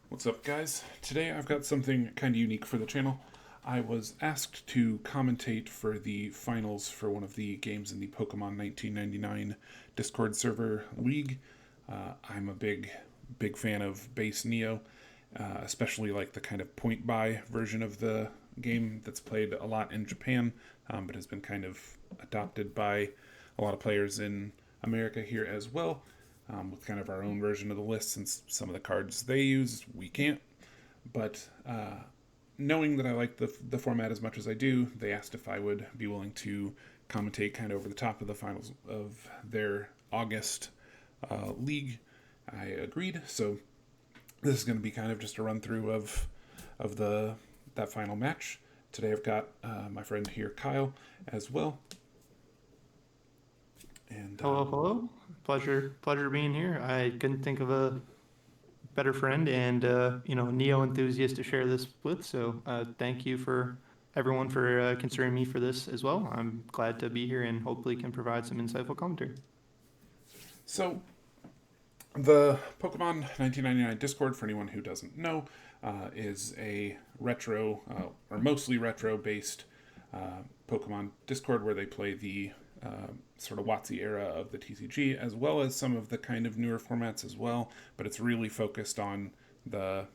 What's up, guys? Today I've got something kind of unique for the channel. I was asked to commentate for the finals for one of the games in the Pokemon 1999 Discord server league. I'm a big fan of base Neo, especially like the kind of point buy version of the game that's played a lot in Japan, but has been kind of adopted by a lot of players in America here as well, with kind of our own version of the list since some of the cards they use we can't. But knowing that I like the format as much as I do, they asked if I would be willing to commentate kind of over the top of the finals of their August league. I agreed, so this is going to be kind of just a run through of the that final match. Today I've got my friend here, Kyle, as well, and Hello, hello. Pleasure being here. I couldn't think of a better friend and Neo enthusiast to share this with. So thank you for everyone for considering me for this as well. I'm glad to be here and hopefully can provide some insightful commentary. so the Pokemon 1999 Discord, for anyone who doesn't know, is a retro or mostly retro based Pokemon Discord where they play the sort of WotC era of the TCG, as well as some of the kind of newer formats as well. But it's really focused on the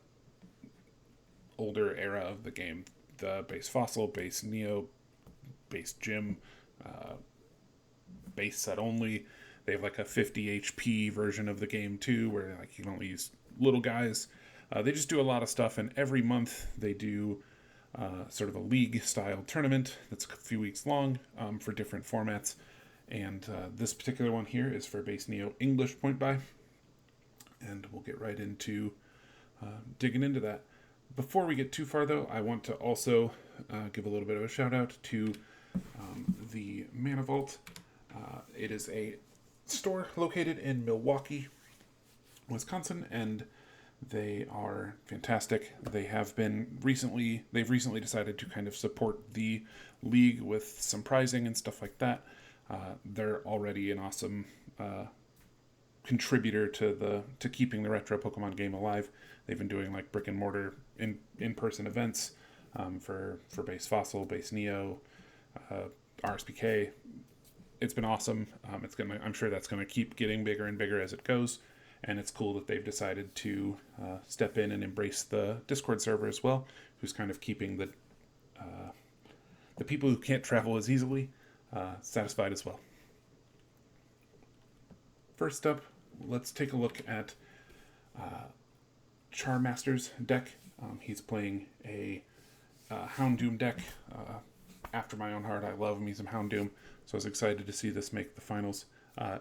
older era of the game, the base Fossil, base Neo, base Gym, uh, base set only. They have like a 50 HP version of the game too, where like you can only use little guys. They just do a lot of stuff, and every month they do sort of a league style tournament that's a few weeks long for different formats. And this particular one here is for base Neo English point buy. And we'll get right into digging into that. Before we get too far, though, I want to also give a little bit of a shout out to the Mana Vault. It is a store located in Milwaukee, Wisconsin, and they are fantastic. They've recently decided to kind of support the league with some prizing and stuff like that. They're already an awesome contributor to keeping the retro Pokemon game alive. They've been doing like brick and mortar in person events for base Fossil, base Neo, RSPK. It's been awesome. I'm sure that's gonna keep getting bigger and bigger as it goes, and it's cool that they've decided to step in and embrace the Discord server as well, who's kind of keeping the people who can't travel as easily satisfied as well. First up, let's take a look at Charmaster's deck. He's playing a Houndoom deck. After my own heart, I love me some Houndoom, so I was excited to see this make the finals.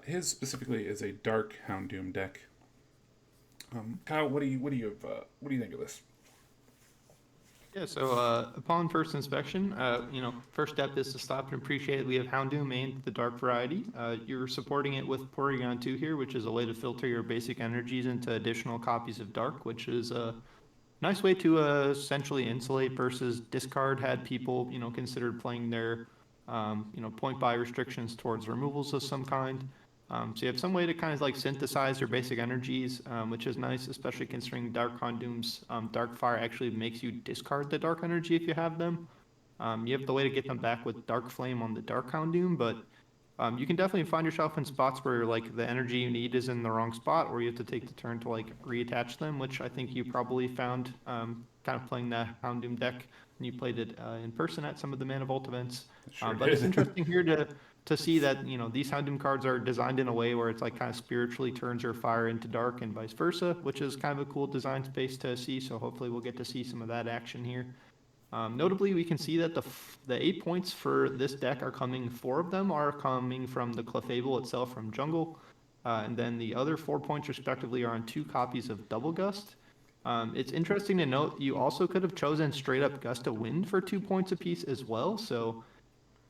His specifically is a dark Houndoom deck. Kyle, what do you think of this? Yeah, so upon first inspection, first step is to stop and appreciate we have Houndoom and the dark variety. You're supporting it with Porygon 2 here, which is a way to filter your basic energies into additional copies of dark, which is a nice way to essentially insulate versus discard had people, considered playing their, point buy restrictions towards removals of some kind. So you have some way to kind of like synthesize your basic energies, which is nice, especially considering Dark Condoom's Dark Fire actually makes you discard the dark energy if you have them. You have the way to get them back with Dark Flame on the Dark Houndoom, but you can definitely find yourself in spots where like the energy you need is in the wrong spot, or you have to take the turn to like reattach them, which I think you probably found kind of playing the Houndoom deck when you played it in person at some of the Mana Vault events. It sure But it's did. interesting here to see that these Houndoom cards are designed in a way where it's like kind of spiritually turns your fire into dark and vice versa, which is kind of a cool design space to see. So hopefully we'll get to see some of that action here. Notably, we can see that the 8 points for this deck are coming. 4 of them are coming from the Clefable itself from Jungle, and then the other 4 points respectively are on 2 copies of Double Gust. It's interesting to note you also could have chosen straight up Gust of Wind for 2 points apiece as well. So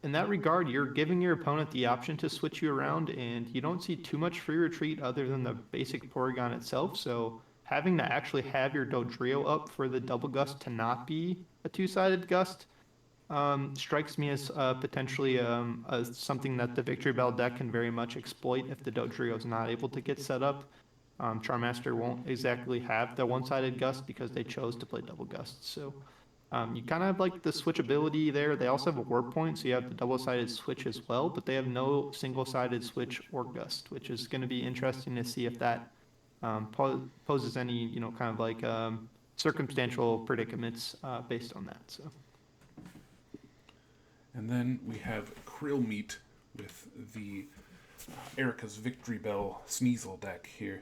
in that regard, you're giving your opponent the option to switch you around, and you don't see too much free retreat other than the basic Porygon itself. So having to actually have your Dodrio up for the double gust to not be a two-sided gust strikes me as potentially something that the Victreebel deck can very much exploit if the Dodrio is not able to get set up. Charmaster won't exactly have the one-sided gust because they chose to play double gusts. So you kind of have like the switchability there. They also have a warp point, so you have the double-sided switch as well, but they have no single-sided switch or gust, which is going to be interesting to see if that poses any, kind of like circumstantial predicaments based on that. So. And then we have Krill Meat with the Erika's Victreebel Sneasel deck here.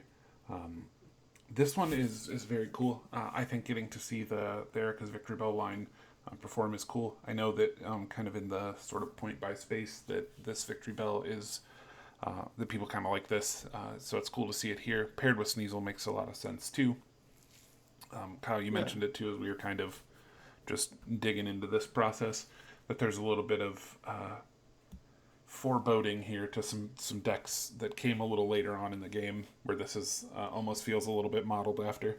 This one is very cool. I think getting to see the Erika's Victreebel line perform is cool. I know that kind of in the sort of point by space that this Victreebel is that people kind of like this, so it's cool to see it here. Paired with Sneasel makes a lot of sense too. Kyle, you mentioned it too as we were kind of just digging into this process, that there's a little bit of foreboding here to some decks that came a little later on in the game, where this is almost feels a little bit modeled after.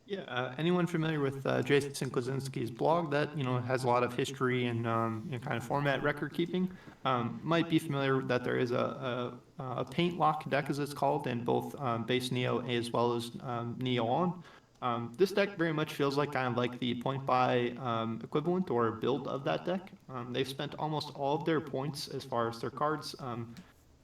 Yeah, anyone familiar with Jason Klaczynski's blog that has a lot of history and kind of format record keeping might be familiar that there is a paint lock deck, as it's called, in both base Neo as well as Neo on. This deck very much feels like kind of like the point buy equivalent or build of that deck. They've spent almost all of their points as far as their cards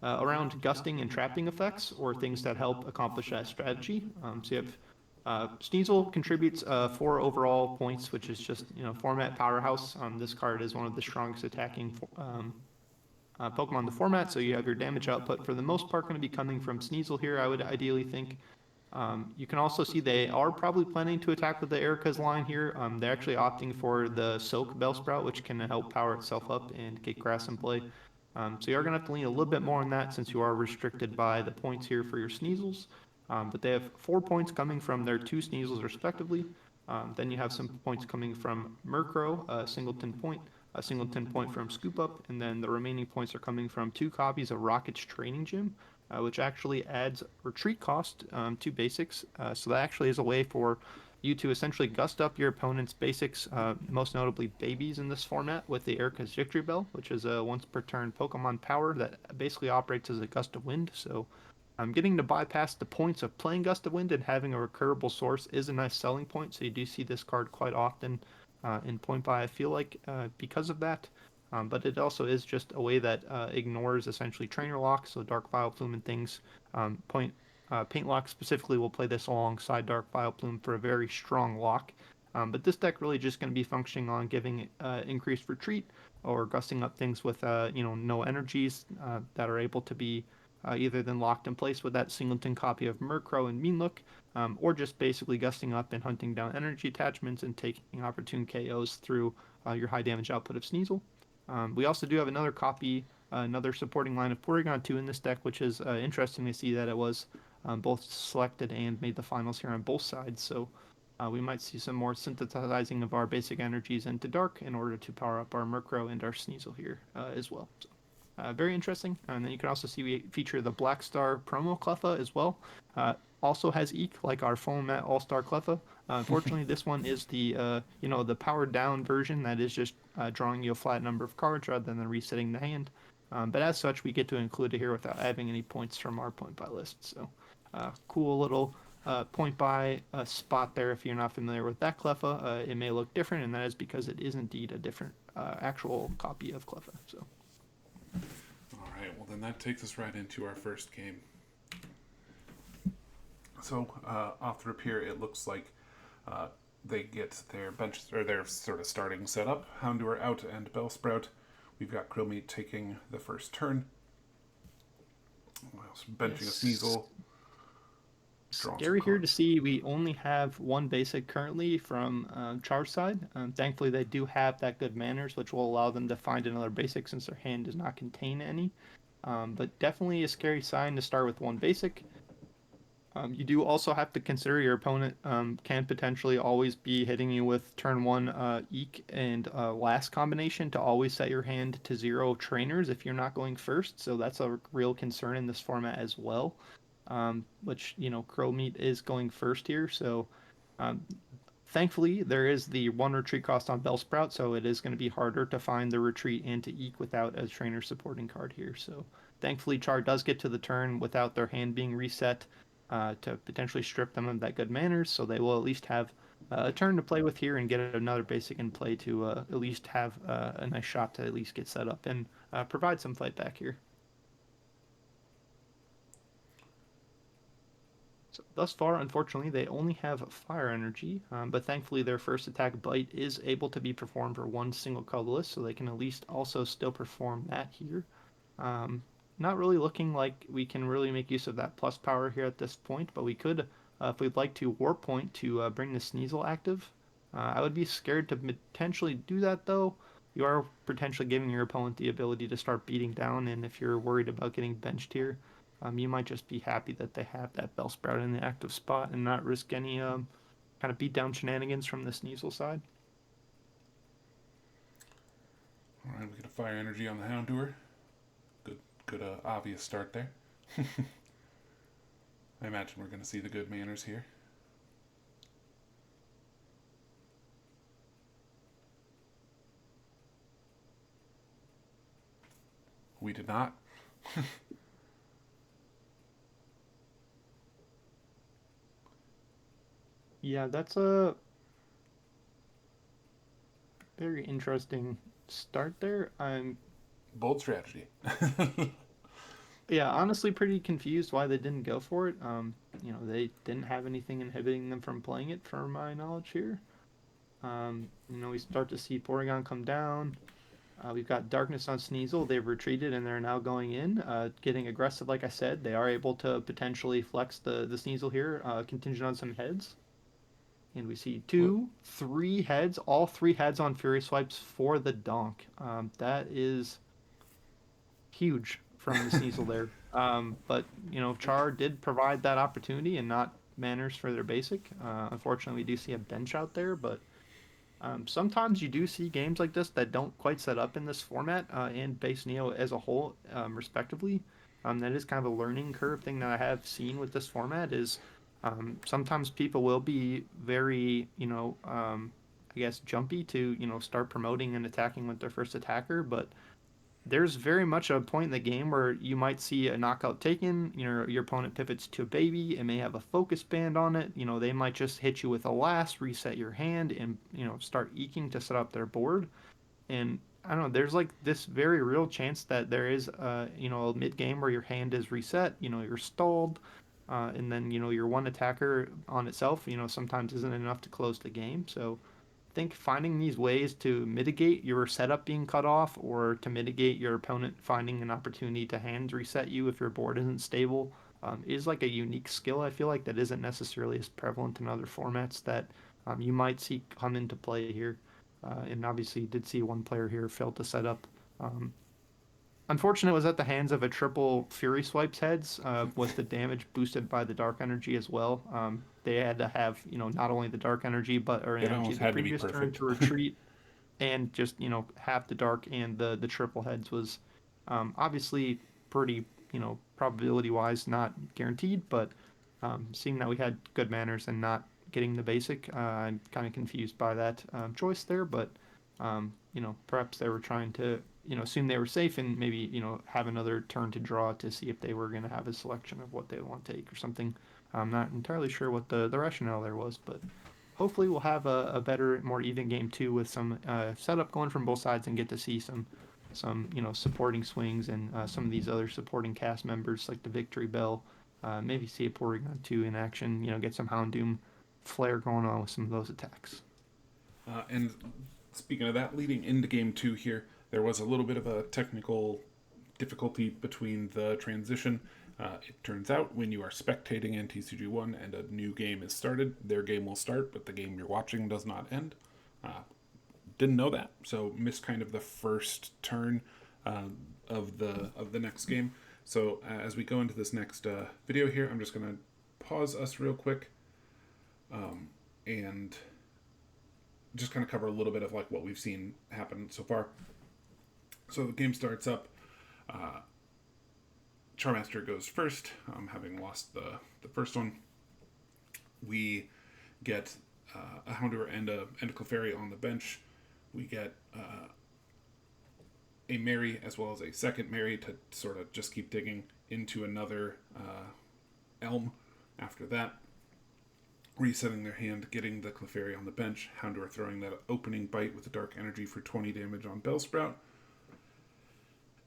around gusting and trapping effects or things that help accomplish that strategy. So you have Sneasel contributes 4 overall points, which is just format powerhouse. This card is one of the strongest attacking Pokemon in the format, so you have your damage output for the most part going to be coming from Sneasel here, I would ideally think. You can also see they are probably planning to attack with the Erika's line here. They're actually opting for the Soak Bellsprout, which can help power itself up and get grass in play. So you are going to have to lean a little bit more on that since you are restricted by the points here for your Sneasels. But they have 4 points coming from their 2 Sneasels respectively. Then you have some points coming from Murkrow, a singleton point from Scoop Up, and then the remaining points are coming from 2 copies of Rocket's Training Gym, which actually adds retreat cost to basics. So that actually is a way for you to essentially gust up your opponent's basics, most notably babies in this format, with the Erika's Victreebel, which is a once per turn Pokemon power that basically operates as a gust of wind. So getting to bypass the points of playing Gust of Wind and having a recurable source is a nice selling point. So you do see this card quite often in point buy, I feel like, because of that. But it also is just a way that ignores essentially trainer locks, so Dark Vileplume and things. Paint Lock specifically will play this alongside Dark Vileplume for a very strong lock. But this deck really just going to be functioning on giving increased retreat or gusting up things with no energies that are able to be either then locked in place with that singleton copy of Murkrow and Meanlook, or just basically gusting up and hunting down energy attachments and taking opportune KOs through your high damage output of Sneasel. We also do have another copy, another supporting line of Porygon 2 in this deck, which is interesting to see that it was both selected and made the finals here on both sides. So we might see some more synthesizing of our basic energies into Dark in order to power up our Murkrow and our Sneasel here as well. So, very interesting. And then you can also see we feature the Black Star promo Cleffa as well. Also has Eek like our format All-Star Cleffa. Unfortunately, this one is the the powered down version that is just drawing you a flat number of cards rather than resetting the hand. But as such, we get to include it here without having any points from our point buy list. So cool little point buy spot there. If you're not familiar with that Cleffa, it may look different, and that is because it is indeed a different actual copy of Cleffa. So. All right, well then that takes us right into our first game. So off the rip here, it looks like they get their bench or their sort of starting setup. Houndoom out and Bellsprout. We've got Krillmeat taking the first turn. Benching a Sneasel. Scary here to see we only have one basic currently from Charizard. Thankfully, they do have that good manners, which will allow them to find another basic since their hand does not contain any. But definitely a scary sign to start with one basic. You do also have to consider your opponent can potentially always be hitting you with turn 1 Eek and last combination to always set your hand to 0 trainers if you're not going first. So that's a real concern in this format as well. Which Crow Meat is going first here, so thankfully there is the 1 retreat cost on Bellsprout, so it is going to be harder to find the retreat and to Eek without a trainer supporting card here. So thankfully Char does get to the turn without their hand being reset. to potentially strip them of that good manners, so they will at least have a turn to play with here and get another basic in play to at least have a nice shot to at least get set up and provide some fight back here. So thus far, unfortunately, they only have fire energy, but thankfully their first attack bite is able to be performed for one single colorless, so they can at least also still perform that here. Um, Not really looking like we can really make use of that plus power here at this point, but we could, if we'd like to, warp point to bring the Sneasel active. I would be scared to potentially do that though. You are potentially giving your opponent the ability to start beating down, and if you're worried about getting benched here, you might just be happy that they have that Bellsprout in the active spot and not risk any kind of beat down shenanigans from the Sneasel side. All right, we get a fire energy on the Houndour. Good, obvious start there. I imagine we're going to see the good manners here. We did not. Yeah, that's a very interesting start there. I'm Bold strategy. Yeah, honestly, pretty confused why they didn't go for it. They didn't have anything inhibiting them from playing it, from my knowledge here. We start to see Porygon come down. We've got Darkness on Sneasel. They've retreated and they're now going in, getting aggressive. Like I said, they are able to potentially flex the Sneasel here, contingent on some heads. And we see Well, two, three heads, all three heads on Fury Swipes for the Donk. That is huge from the Sneasel there. But Char did provide that opportunity and not manners for their basic. Unfortunately, we do see a bench out there, but sometimes you do see games like this that don't quite set up in this format and base Neo as a whole, respectively. That is kind of a learning curve thing that I have seen with this format is sometimes people will be very, I guess, jumpy to, start promoting and attacking with their first attacker, but there's very much a point in the game where you might see a knockout taken, your opponent pivots to a baby, it may have a focus band on it, they might just hit you with a last, reset your hand, and, start eking to set up their board. And I don't know, there's like this very real chance that there is, a mid game where your hand is reset, you're stalled, and then, your one attacker on itself, sometimes isn't enough to close the game. So, think finding these ways to mitigate your setup being cut off or to mitigate your opponent finding an opportunity to hand reset you if your board isn't stable is like a unique skill, I feel like, that isn't necessarily as prevalent in other formats that you might see come into play here. And obviously, you did see one player here fail to set up. Um, Unfortunate was at the hands of a triple Fury Swipes heads, with the damage boosted by the Dark Energy as well. They had to have, not only the Dark Energy, but or it energy almost the had to be previous turn perfect. to retreat and just, have the Dark and the triple heads was obviously pretty, probability wise not guaranteed, but seeing that we had good manners and not getting the basic, I'm kind of confused by that choice there, but perhaps they were trying to, assume they were safe and maybe, have another turn to draw to see if they were going to have a selection of what they want to take or something. I'm not entirely sure what the rationale there was, but hopefully we'll have a better, more even game two with some setup going from both sides and get to see some supporting swings and some of these other supporting cast members like the Victreebel. Maybe see a Porygon 2 in action, get some Houndoom flair going on with some of those attacks. And speaking of that, leading into game two here, there was a little bit of a technical difficulty between the transition. It turns out when you are spectating NTCG1 and a new game is started, their game will start, but the game you're watching does not end. Didn't know that, so missed kind of the first turn of the next game. So as we go into this next video here, I'm just going to pause us real quick and just kind of cover a little bit of like what we've seen happen so far. So the game starts up. Charmaster goes first, having lost the first one. We get a Houndour and a Clefairy on the bench. We get a Mary as well as a second Mary to sort of just keep digging into another Elm. After that, resetting their hand, getting the Clefairy on the bench, Houndour throwing that opening bite with the Dark Energy for 20 damage on Bellsprout.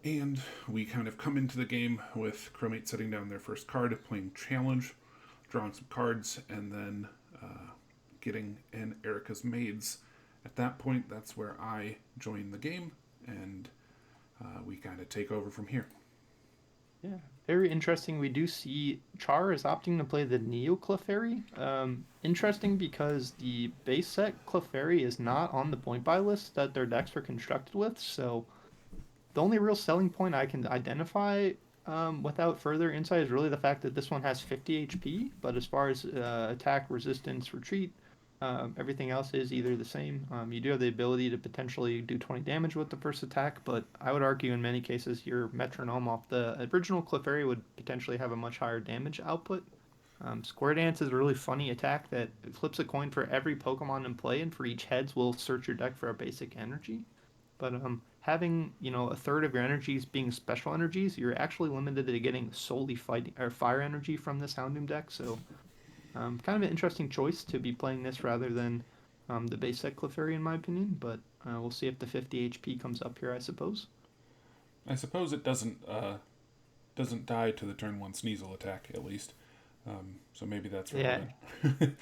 And we kind of come into the game with Chromate setting down their first card, playing Challenge, drawing some cards, and then getting in Erika's Maids. At that point, that's where I join the game, and we kind of take over from here. Yeah, very interesting. We do see Char is opting to play the Neo Clefairy. Interesting because the base set Clefairy is not on the point buy list that their decks were constructed with. So the only real selling point I can identify without further insight is really the fact that this one has 50 HP. But as far as attack, resistance, retreat, everything else is either the same. You do have the ability to potentially do 20 damage with the first attack, but I would argue in many cases your metronome off the original Clefairy would potentially have a much higher damage output. Square Dance is a really funny attack that flips a coin for every Pokemon in play, and for each heads will search your deck for a basic energy. But having a third of your energies being special energies, you're actually limited to getting solely fighting or fire energy from this Houndoom deck. So kind of an interesting choice to be playing this rather than the base set Clefairy, in my opinion. But we'll see if the 50 HP comes up here, I suppose. I suppose it doesn't die to the turn one Sneasel attack, at least. So maybe that's Yeah, relevant.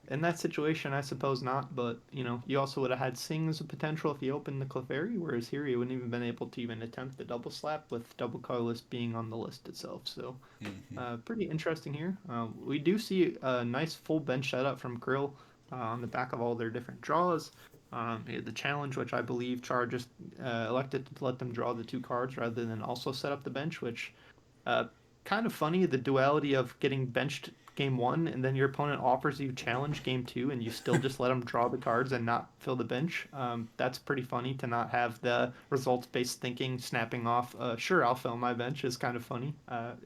in that situation, I suppose not. But you also would have had Sing as a potential if you opened the Clefairy, whereas here you wouldn't even been able to even attempt the double slap with double colorless being on the list itself. So Mm-hmm. pretty interesting here. We do see a nice full bench setup from Krill on the back of all their different draws. The challenge, which I believe Char just elected to let them draw the two cards rather than also set up the bench, which uh, kind of funny, the duality of getting benched game one and then your opponent offers you challenge game two and you still just let them draw the cards and not fill the bench. That's pretty funny to not have the results based thinking snapping off. Sure, I'll fill my bench is kind of funny.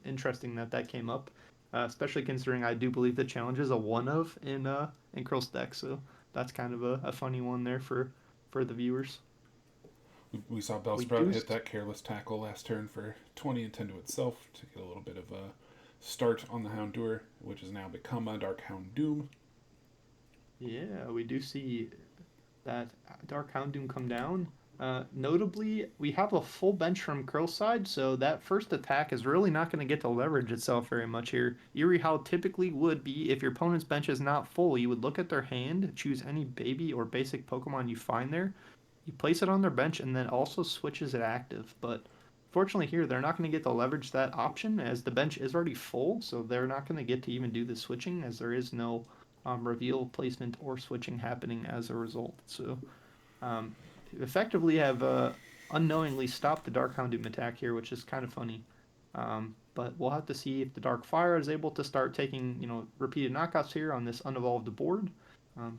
Interesting that that came up, especially considering I do believe the challenge is a one of in Krill's deck. So that's kind of a funny one there for the viewers. We saw We Bellsprout do. hit that careless tackle last turn for 20 and 10 to itself to get a little bit of a start on the Houndour, which has now become a Dark Houndoom. Yeah, we do see that Dark Houndoom come down. Notably, we have a full bench from Curl's side, so that first attack is really not going to get to leverage itself very much here. Eerie, how typically would be if your opponent's bench is not full, you would look at their hand, choose any baby or basic Pokemon you find there, you place it on their bench, and then also switches it active. But fortunately here, they're not going to get to leverage that option as the bench is already full, so they're not going to get to even do the switching as there is no reveal placement or switching happening as a result. So um, effectively have unknowingly stopped the Dark Houndoom attack here, which is kind of funny. But we'll have to see if the Dark Fire is able to start taking, repeated knockouts here on this unevolved board.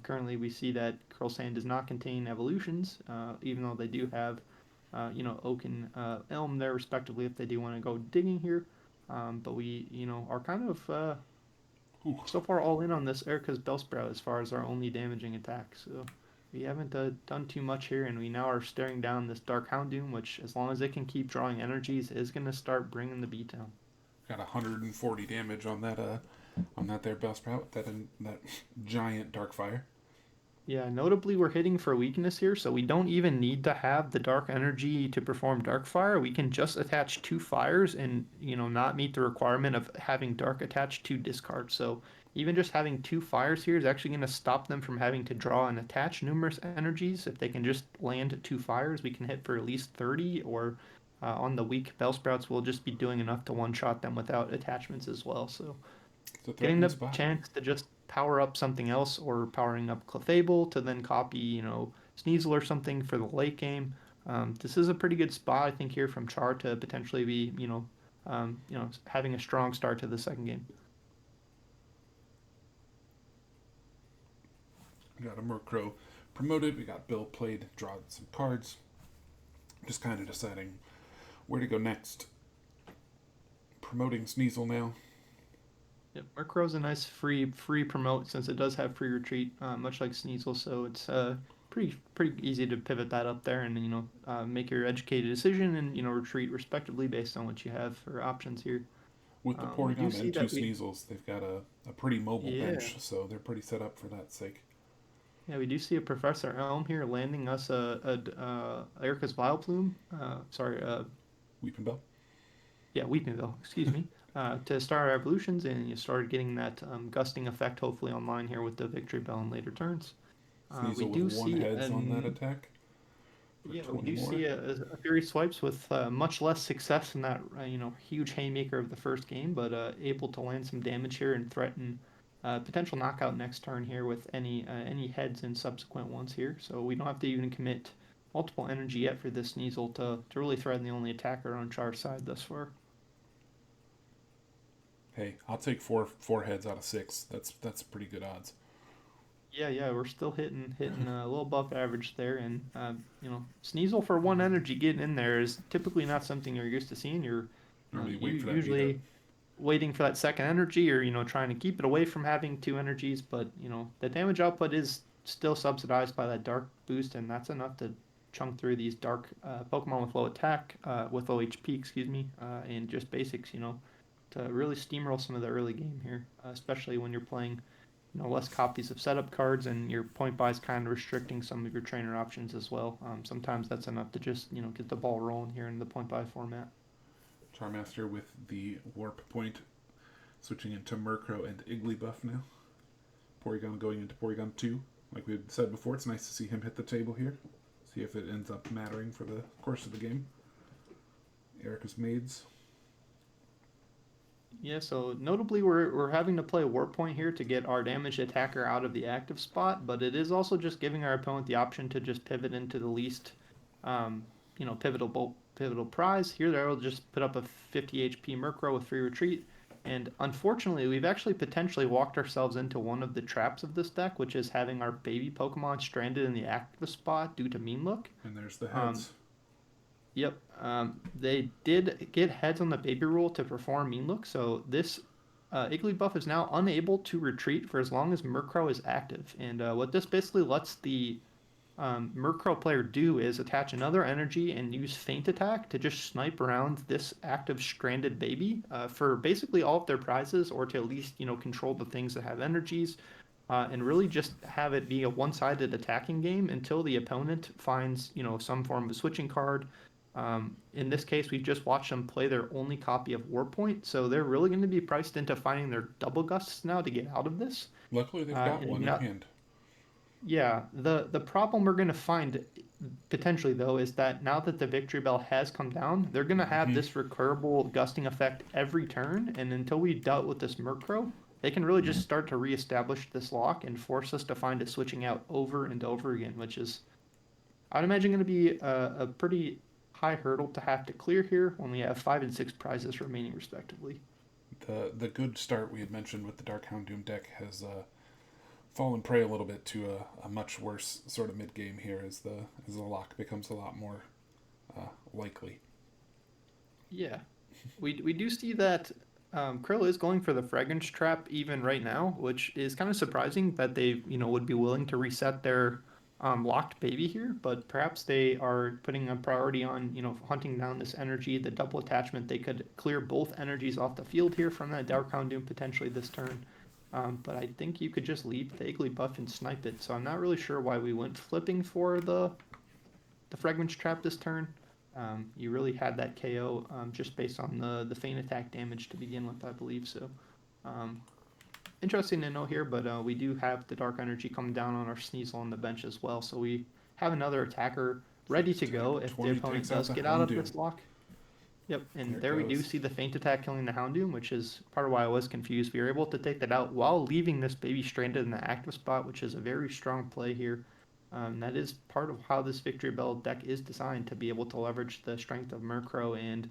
Currently, we see that Curl Sand does not contain evolutions, even though they do have, Oak and Elm there, respectively, if they do want to go digging here. But we, are kind of Ooh, so far all in on this Erika's Bellsprout as far as our only damaging attack. So we haven't done too much here, and we now are staring down this Dark Houndoom, which, as long as it can keep drawing energies, is going to start bringing the beat down. got 140 damage on that there Bellsprout, that giant Dark Fire. Yeah, notably we're hitting for weakness here, so we don't even need to have the dark energy to perform dark fire. We can just attach two fires and, not meet the requirement of having dark attached to discard. So even just having two fires here is actually going to stop them from having to draw and attach numerous energies. If they can just land two fires, we can hit for at least 30, or on the weak Bellsprouts, we'll just be doing enough to one-shot them without attachments as well. So It's a getting threatening the spot. chance to just power up something else or powering up Clefable to then copy, Sneasel or something for the late game. This is a pretty good spot, I think, here from Char to potentially be, having a strong start to the second game. We got a Murkrow promoted. We got Bill played, draw some cards. Just kind of deciding where to go next. Promoting Sneasel now. Yep, Murkrow's a nice free promote since it does have free retreat, much like Sneasel. So it's pretty easy to pivot that up there and make your educated decision and retreat respectively based on what you have for options here. With the We do Porygon see and two that we, Sneasels, they've got a pretty mobile yeah, bench, so they're pretty set up for that sake. yeah, we do see a Professor Elm here landing us Erica's Vileplume. Sorry, Weeping Bell? yeah, Weepinville, excuse me. To start our evolutions, and you started getting that gusting effect hopefully online here with the Victreebel in later turns. We Sneasel with do one see heads on that an attack for Yeah, we 20 do more. see a Fury Swipes with much less success in that huge haymaker of the first game, but able to land some damage here and threaten potential knockout next turn here with any heads in subsequent ones here. So we don't have to even commit multiple energy yet for this Sneasel to really threaten the only attacker on Char's side thus far. Hey, I'll take four heads out of six. That's pretty good odds. Yeah, yeah, we're still hitting a little above average there, and Sneasel for one energy getting in there is typically not something you're used to seeing. You're Normally you wait for that beat up. usually waiting for that second energy or trying to keep it away from having two energies, but the damage output is still subsidized by that dark boost, and that's enough to chunk through these dark Pokemon with low attack, with low HP, excuse me, and just basics, to really steamroll some of the early game here, especially when you're playing less copies of setup cards and your point buy is kind of restricting some of your trainer options as well. Sometimes that's enough to just get the ball rolling here in the point buy format. Charmaster with the Warp Point, switching into Murkrow and Igglybuff now. Porygon going into Porygon 2. Like we had said before, it's nice to see him hit the table here. See if it ends up mattering for the course of the game. Erika's Maids. Yeah, so notably we're having to play Warp Point here to get our damaged attacker out of the active spot, but it is also just giving our opponent the option to just pivot into the least pivotal prize. Here they'll just put up a 50 HP Murkrow with free retreat. And unfortunately, we've actually potentially walked ourselves into one of the traps of this deck, which is having our baby Pokemon stranded in the active spot due to Mean Look. And there's the Um, heads. Yep. They did get heads on the baby rule to perform Mean Look, so this Igglybuff is now unable to retreat for as long as Murkrow is active. And what this basically lets the Murkrow player do is attach another energy and use Feint Attack to just snipe around this active stranded baby for basically all of their prizes, or to at least control the things that have energies. And really just have it be a one-sided attacking game until the opponent finds some form of switching card. In this case, we've just watched them play their only copy of Warpoint, so they're really going to be priced into finding their double gusts now to get out of this. Luckily, they've got And one in now, hand. yeah, the problem we're going to find potentially though is that now that the Victory Bell has come down, they're going to have Mm-hmm. this recurable gusting effect every turn, and until we dealt with this Murkrow, they can really just start to reestablish this lock and force us to find it switching out over and over again, which is I'd imagine going to be a pretty high hurdle to have to clear here when we have 5 and 6 prizes remaining, respectively. The good start we had mentioned with the Dark Houndoom deck has fallen prey a little bit to a much worse sort of mid game here as the lock becomes a lot more likely. Yeah, we do see that Krill is going for the fragrance trap even right now, which is kind of surprising that they would be willing to reset their locked baby here, but perhaps they are putting a priority on hunting down this energy, the double attachment. They could clear both energies off the field here from that Dark Houndoom potentially this turn. But I think you could just leave the Igglybuff and snipe it. So I'm not really sure why we went flipping for the Fragments Trap this turn. You really had that KO just based on the feint attack damage to begin with, I believe. So um, interesting to know here, but we do have the Dark Energy coming down on our Sneasel on the bench as well. So we have another attacker ready to go Table if the 20 opponent takes out does the get out of Houndoom. this lock. Yep, There and it there we do goes. see the feint attack killing the Houndoom, which is part of why I was confused. We were able to take that out while leaving this baby stranded in the active spot, which is a very strong play here. That is part of how this Victory Bell deck is designed to be able to leverage the strength of Murkrow and,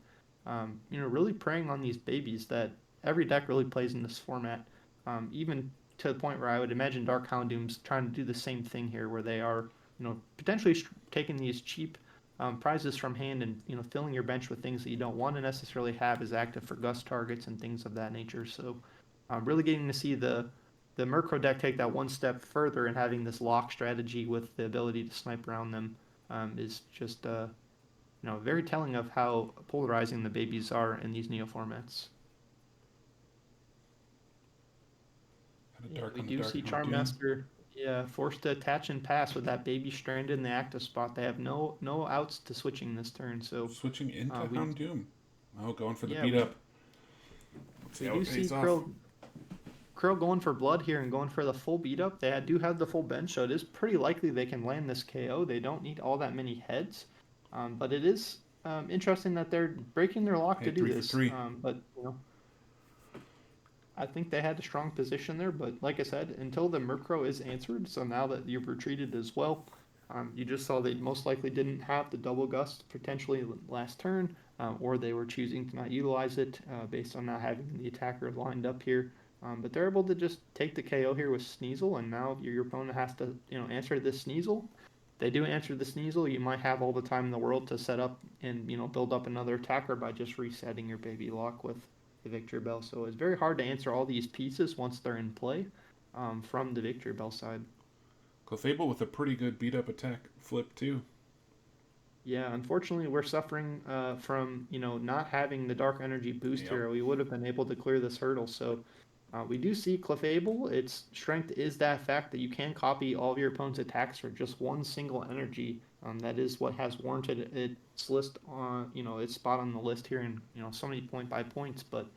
really preying on these babies that every deck really plays in this format. Even to the point where I would imagine Dark Houndoom's trying to do the same thing here, where they are, potentially taking these cheap prizes from hand and filling your bench with things that you don't want to necessarily have as active for gust targets and things of that nature. So, really getting to see the Murkrow deck take that one step further and having this lock strategy with the ability to snipe around them is just very telling of how polarizing the babies are in these neo formats. Got a Yeah, dark we on the do dark see Houndoom. Charmmaster, yeah, forced to attach and pass with that baby stranded in the active spot. They have no outs to switching this turn, so Switching into we Houndoom. Oh, going for the yeah beat up. Let's see we how do it see pays off. Krill going for blood here and going for the full beat up. They do have the full bench, so it is pretty likely they can land this KO. They don't need all that many heads, but it is interesting that they're breaking their lock Hey, to do three for this. three. But I think they had a strong position there. But like I said, until the Murkrow is answered, so now that you've retreated as well, you just saw they most likely didn't have the double gust potentially last turn, or they were choosing to not utilize it based on not having the attacker lined up here. But they're able to just take the KO here with Sneasel, and now your opponent has to, answer this Sneasel. They do answer the Sneasel. You might have all the time in the world to set up and build up another attacker by just resetting your baby lock with the Victreebel. So it's very hard to answer all these pieces once they're in play from the Victreebel side. Clefable with a pretty good beat up attack flip too. Yeah, unfortunately, we're suffering from not having the Dark Energy boost Yep. here. We would have been able to clear this hurdle. So we do see Clefable. Its strength is that fact that you can copy all of your opponent's attacks for just one single energy. That is what has warranted its list on its spot on the list here, and so many point by points. But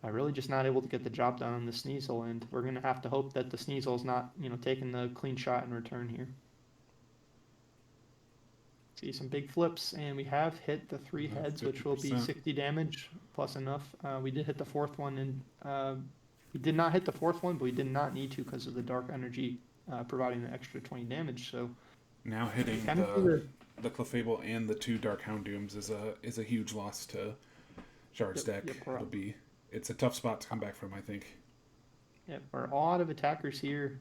really just not able to get the job done on the Sneasel, and we're gonna have to hope that the Sneasel is not taking the clean shot in return here. See some big flips, and we have hit the three heads, which will be 50%. 60 damage plus enough. We did hit the fourth one, and we did not hit the fourth one, but we did not need to because of the dark energy providing the extra 20 damage. So Now we hitting kind of see the Clefable and the two Dark Houndooms is a huge loss to Shard's yep, deck. yep, It's a tough spot to come back from, I think. yep, we're all out of attackers here.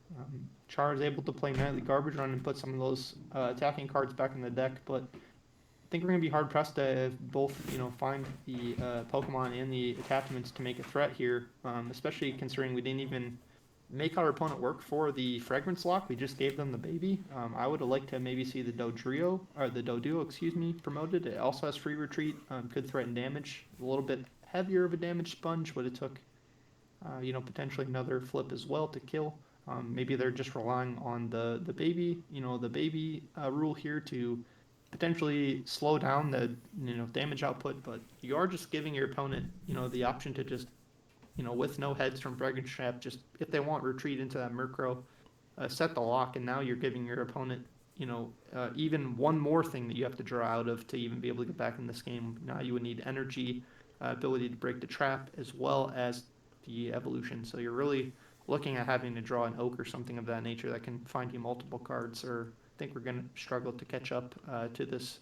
Char is able to play Nightly Garbage Run and put some of those attacking cards back in the deck, but I think we're going to be hard pressed to both, find the Pokemon and the attachments to make a threat here, especially considering we didn't even make our opponent work for the Fragrance Lock. We just gave them the baby. I would have liked to maybe see the Dodrio, or the Doduo, excuse me, promoted. It also has free retreat, could threaten damage. A little bit heavier of a damage sponge, but it took, potentially another flip as well to kill. Maybe they're just relying on the baby, the baby rule here to potentially slow down the damage output, but you are just giving your opponent the option to just with no heads from Fragrance Trap, just if they want retreat into that Murkrow, set the lock, and now you're giving your opponent even one more thing that you have to draw out of to even be able to get back in this game. Now you would need energy, ability to break the trap, as well as the evolution. So you're really looking at having to draw an oak or something of that nature that can find you multiple cards, or I think we're going to struggle to catch up to this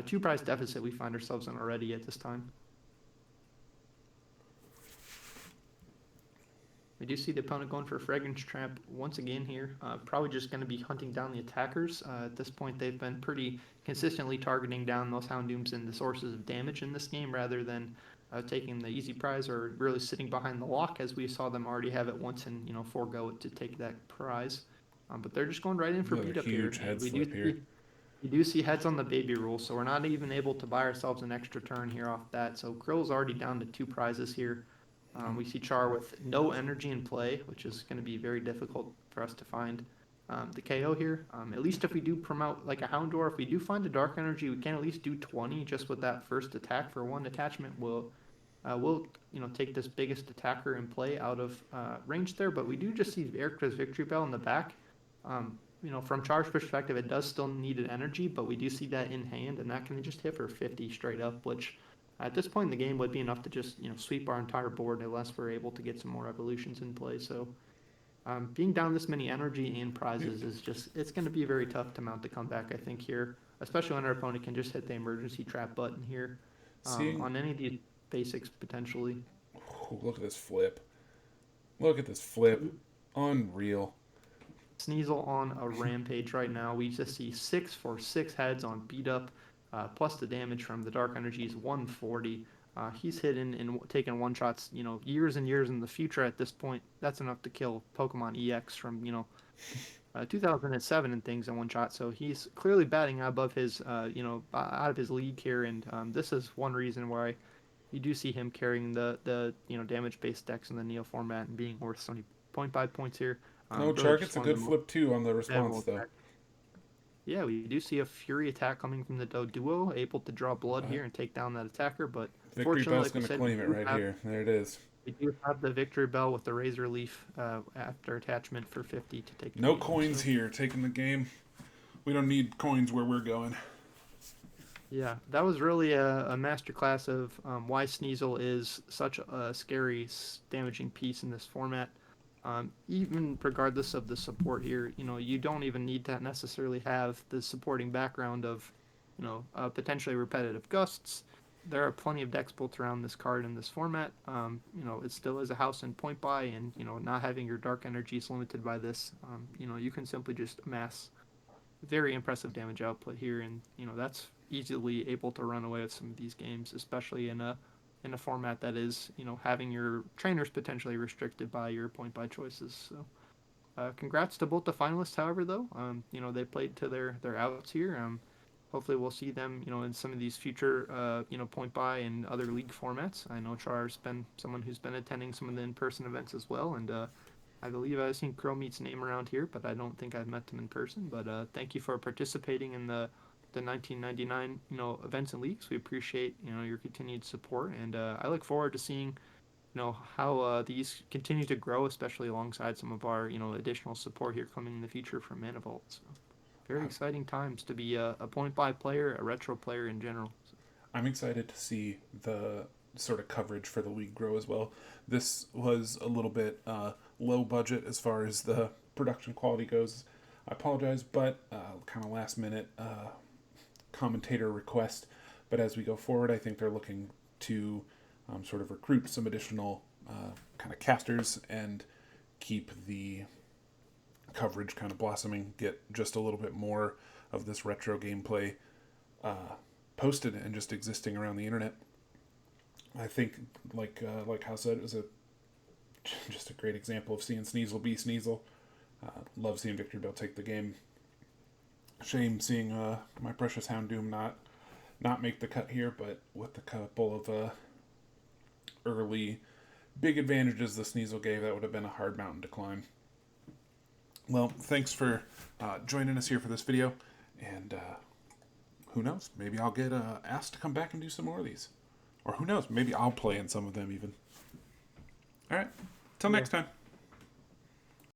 two prize deficit we find ourselves in already at this time. We do see the opponent going for a Fragrance Trap once again here. Probably just going to be hunting down the attackers. At this point, they've been pretty consistently targeting down those Houndooms and the sources of damage in this game rather than taking the easy prize or really sitting behind the lock, as we saw them already have it once and forego it to take that prize. But they're just going right in for Another beat up here, huge and heads flip here. we do see heads on the baby rule, so we're not even able to buy ourselves an extra turn here off that. So Krill's already down to two prizes here. We see Char with no energy in play, which is going to be very difficult for us to find the KO here. At least if we do promote like a Houndour, if we do find a Dark Energy, we can at least do 20 just with that first attack for one attachment. We'll take this biggest attacker in play out of range there, but we do just see Erika's Victreebel in the back. From Char's perspective, it does still need an energy, but we do see that in hand, and that can just hit for 50 straight up, which at this point in the game would be enough to just sweep our entire board unless we're able to get some more evolutions in play. So being down this many energy and prizes is it's going to be very tough to mount the comeback, I think, here, especially when our opponent can just hit the emergency trap button here Seeing, on any of these basics potentially. oh, look at this flip. Look at this flip. Unreal. Sneasel on a rampage right now. We just see 6 for 6 heads on beat up, plus the damage from the dark energy is 140. He's hidden and taking one shots, years and years in the future at this point. That's enough to kill Pokemon EX from, 2007 and things in one shot. So he's clearly batting above his, out of his league here. And this is one reason why you do see him carrying the damage based decks in the Neo format and being worth so many point by points here. Oh, Really Char just gets a one of good the most flip too on the response, valuable though. attacks. Yeah, we do see a Fury attack coming from the duo, able to draw blood Uh, here and take down that attacker. But fortunately, Victreebel's like we going to said, claim it right here. There it is. we do have the Victreebel with the Razor Leaf after attachment for 50 to take the No game. coins So here, taking the game. We don't need coins where we're going. yeah, that was really a masterclass of why Sneasel is such a scary, damaging piece in this format. Even regardless of the support here, you don't even need to necessarily have the supporting background of, potentially repetitive gusts. There are plenty of decks built around this card in this format. It still is a house and point buy, and not having your dark energies limited by this. You can simply just amass very impressive damage output here, and that's easily able to run away with some of these games, especially in a format that is having your trainers potentially restricted by your point by choices. So congrats to both the finalists, however, though. They played to their outs here. Hopefully we'll see them in some of these future point by and other league formats. I know Char's been someone who's been attending some of the in-person events as well, and I believe I've seen Cromeat's name around here, but I don't think I've met him in person. But thank you for participating in the 1999 events and leagues. We appreciate your continued support, and I look forward to seeing how these continue to grow, especially alongside some of our additional support here coming in the future from Manifold. So very I'm, exciting times to be a point by player, a retro player in general. So, I'm excited to see the sort of coverage for the league grow as well. This was a little bit low budget as far as the production quality goes. I apologize, but kind of last minute commentator request. But as we go forward, I think they're looking to sort of recruit some additional kind of casters and keep the coverage kind of blossoming, get just a little bit more of this retro gameplay posted and just existing around the internet. I think, like Hal said, it was just a great example of seeing Sneasel be Sneasel. Love seeing Victreebel take the game. Shame seeing my precious Houndoom not make the cut here, but with a couple of early big advantages the Sneasel gave, that would have been a hard mountain to climb. Well, thanks for joining us here for this video, and who knows, maybe I'll get asked to come back and do some more of these. Or who knows, maybe I'll play in some of them even. Alright, till next time.